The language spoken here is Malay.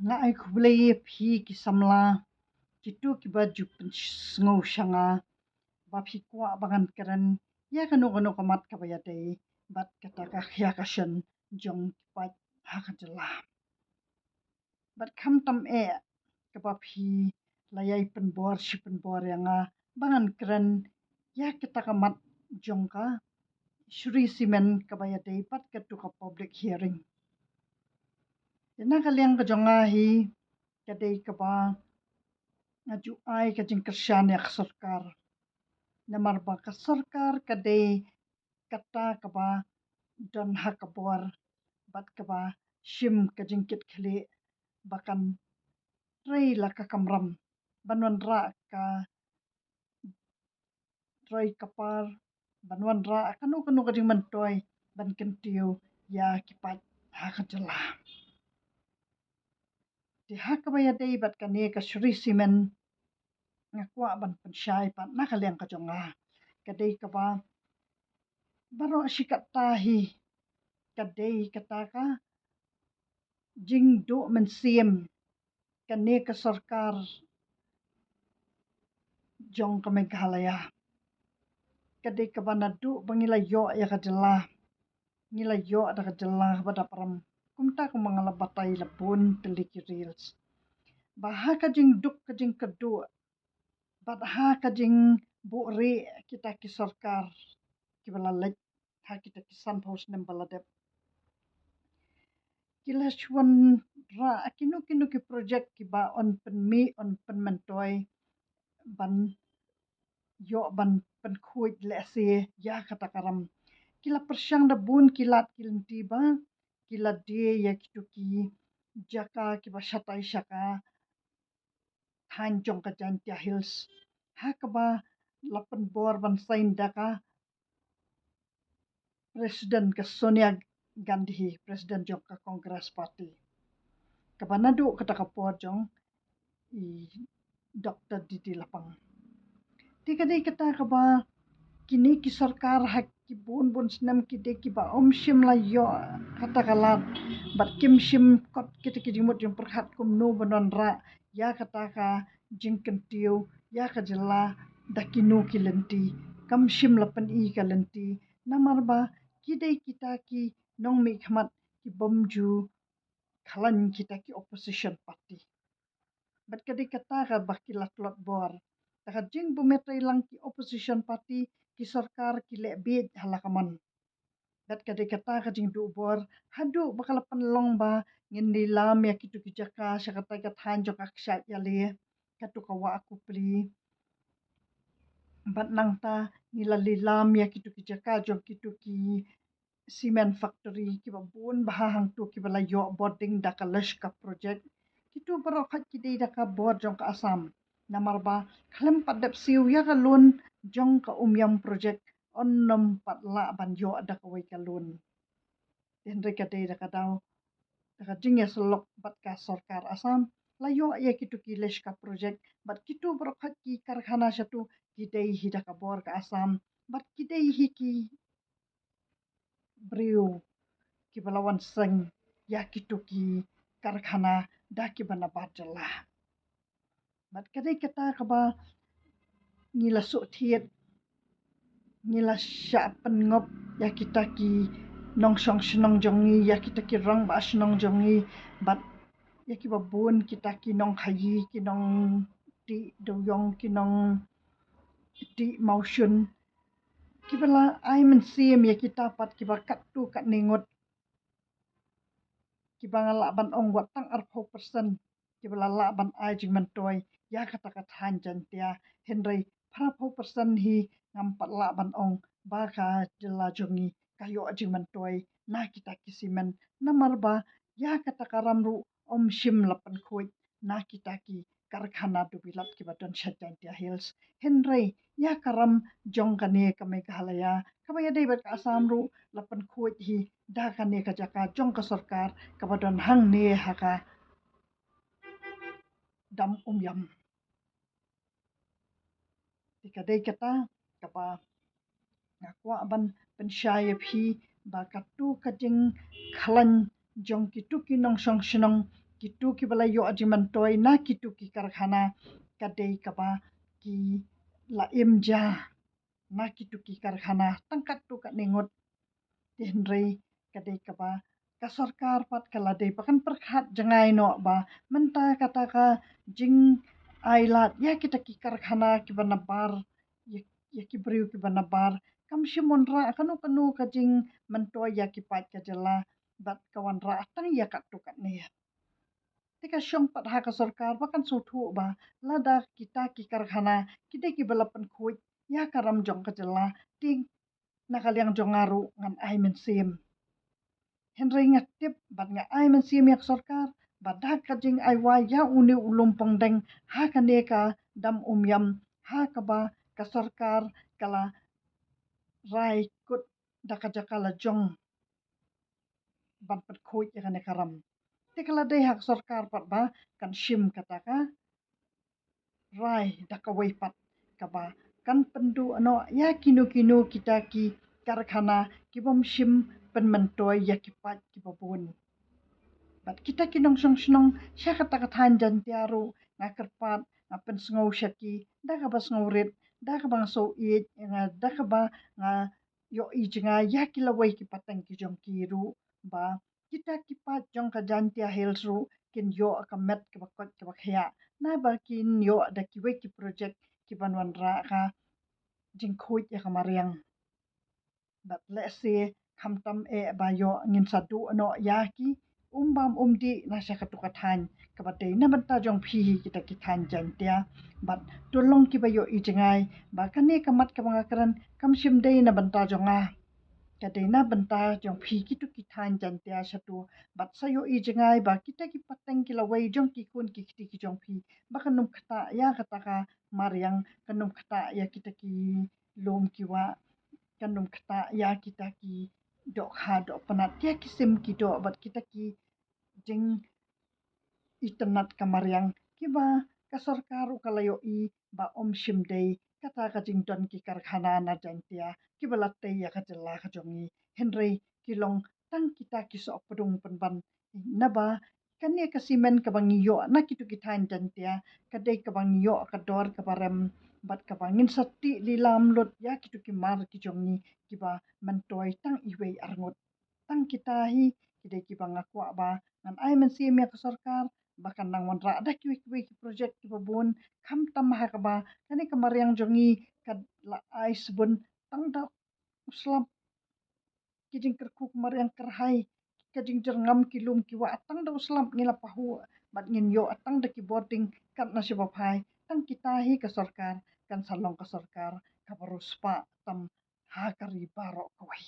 nga ai khublei phi ki samla kitu ki ba ju ngau shanga ba phi kwa bangan karan ya kanu kanu kamat ka ba ya dei bat kata ka khya ka shan jong pa ha ka jala bat kham tam e ka ba phi layai pen bor shi pen bor yanga bangan karan ya kita ka mat jong ka shri simen ka ba ya dei pat ka tu ka public hearing ina ka liang ka jonga hi ka dei ka ba ngaju ai ka jing kersyan ya sarkar namar ba ka sarkar ka dei kata ka ba don ha ka bor bat ka ba shim ka jingkit khli bakan rei la ka kamram banwan ra ka roi kapar banwan ra kanu kanu ka jing man toy ban kan tiu ya ki pat ha ka jala ti ha ka ba ya dei bat ka ne ka shri simen ngakwa ban pensyai pat na ka liang ka jonga ka dei ka ba baro shikat tahi ka dei kata ka jing do men siem ka ne ka sarkar jong ka Meghalaya kadai ka bana du bangila yo ya ka jala ngila yo ada ka jala bada param kumta ku mangala batai la bun teliki reels baha ka jing duk ka jing kedu bat ha ka jing bu re kita ki sarkar ki bala lek ha kita ki san pos nem bala dep kila chuan ra kinu kinu ki project ki ba on pen mi on pen mentoy ban yo ban pen khuj le se ya kata karam kila persyang da bun kilat kilanti ba kila de ya kituki jaka ki ba shatai shaka than jong ka jantia hills ha ka ba lapan bor ban sain daka presiden ka Sonia Gandhi presiden jong ka Congress Party ka ba nadu kata ka por jong i Dr. Didi Lapang tika dei kata ka ba kini ki sarkar hak ki bun bun snam ki de ki ba om shim la yo kata kalat bat kim shim kot kita ki jimut jim perhat kum nu banon ra ya kata ka jingken tiu ya ka jela dakinu ki lenti kam shim la pan i ka lenti namar ba ki de kita ki nong mi khmat ki bomju khalan kita ki opposition party bat ka de kata ka bakilat lot bor ta jing bu metrai lang ki opposition party ki sarkar ki le bid halakaman dat ka de kata ka jing du bor hadu bakal panlong ba ngin ni lam ya kitu ki jaka sya kata ka than jok akshat ya le katu ka wa aku pri bat nang ta ngila lilam ya kitu ki jaka jok kitu ki cement factory ki ba bun bah hang tu ki bala yo boarding da ka lash ka project kitu baro khat ki de da ka board jong ka asam namar ba khlem padap siu ya ka lun jong ka umyam project onnom patla ban yo da ka wai ka lun den re ka de da ka daw da ka jing ya selok bat ka sarkar asam la yo ya kitu ki lash ka project bat kitu baro khat ki karkhana satu ki dei hi da ka bor ka asam bat ki dei hi ki briu ki balawan seng ya kitu ki karkhana da ki bana bajala bat kadai kata ka ba ngila su thiet ngila sha pen ngop ya kita ki nong song shnong jongi ya kita ki rang ba shnong jongi bat ya ki ba bun kita ki nong khayi ki nong ti do yong ki nong ti motion ki bala ai men sim ya kita pat ki ba kat tu kat ningot ki ba ngala ban ong wat tang ar 4% ki bala la ban ai jing man toy ya kata ka than jan tia henry phara 4% hi ngam pat la ban ong ba ka jela jongi kayo jing man toy na kita kisimen namar ba ya kata karam ru om shim lapan khoi na kita ki karkhana du bilat ki badon shajan tia hills henry ya karam jong kane ka Meghalaya kabaya dei bat asam ru lapan khoi hi da kane ka jaka jong ka sarkar kabadon hang ne haka dam yam dikadai kata kapa ngakwa ban pensyai phi ba katu kajing khalan jong kitu ki nong song shnong Kitu ki balayo aji mantoi na kitu ki karkhana kadei kaba ki laim ja na kitu ki karkhana tangkat tu kat ningot tihnrei kadei kaba ka sarkar pat kaladei pakan perkhat jangai no ba menta kata ka jing ailat ya kita ki karkhana ki banabar ya ki beriu ki banabar kam shimonra kanu kanu ka jing mantoi ya ki pat ka jela bat kawan ra tang ya kat tu kat ne tika syong pat ha ka sarkar pakan suthu ba lada kita ki karkhana kide ki balapan khuit ya karam jong ka jela ting nakaliang jongaru ngan ai men sim henry ngatip bat nga ai men sim yak sarkar bat dak ka jing ai wa ya uni ulum pongdeng ha ka ne ka dam yam ha ka ba ka sarkar kala rai kut daka jakala jong ban pat khuit ya ne karam tikala dei hak sarkar pat ba kan shim kataka rai daka wei pat kaba kan pendu ano ya kinu kinu kita ki karkhana ki bom shim pen mentoi ya ki pat ki babun bat kita kinong song snong sya kata kathan jan tiaru nga kerpat nga pen sngau syaki da ka ba sngau rit da ka bang so it nga da ka ba nga yo i jinga ya ki lawai ki patang ki jong ki ru ba kita ki pat jong ka jan tia hills ru kin yo ka met ki bakot ki bakhya na ba kin yo da ki we ki project ki banwan ra ka jing khuit ya ka mariang but let's say kam tam e ba yo ngin sadu no ya ki bam di na sya ka tukathan ka ba te na banta jong phi kita ki than jan tia but tulong ki ba yo i jangai ba kane kamat ka mga karan kam shim dei na banta jonga ka dei na banta jong phi ki tu ki than jan tia satu but sa yo i jangai ba kita ki pateng ki lawai jong ki kun ki kiti ki jong phi ba kanum khata ya kata ka mariang kanum khata ya kita ki lom ki wa kanum khata ya kita ki dok ha dok panat ya kisim ki do bat kita ki jing itenat kamariang kiba ka sarkar kalayo i ba shim dei kata ka jing don ki karkhana na jantia kiba latte ya ka jela ka jongi henry kilong tang kita ki so pedung penban na ba kania ka simen ka bangiyo na kitu ki than jantia ka dei ka bangiyo ka dor ka barem bat ka bangin sati lilam lot ya kitu ki mar ki jongi kiba mentoi tang iwei arngot tang kita hi kide ki banga kwa ba ngan ai men sim ya ka sarkar bahkan nang wan ra da ki ki project ki babun kham tam ha ka ba kani ka mariang jongi ka la ai subun tang da uslam ki jing ker ku mariang ker hai ka jing jer ngam ki lum ki wa tang da uslam ngila pahu bat ngin yo tang da ki boarding kat na siba phai tang kita hi ka sarkar kan salong ka sarkar ka barus pa tam ha ka ri baro ka wai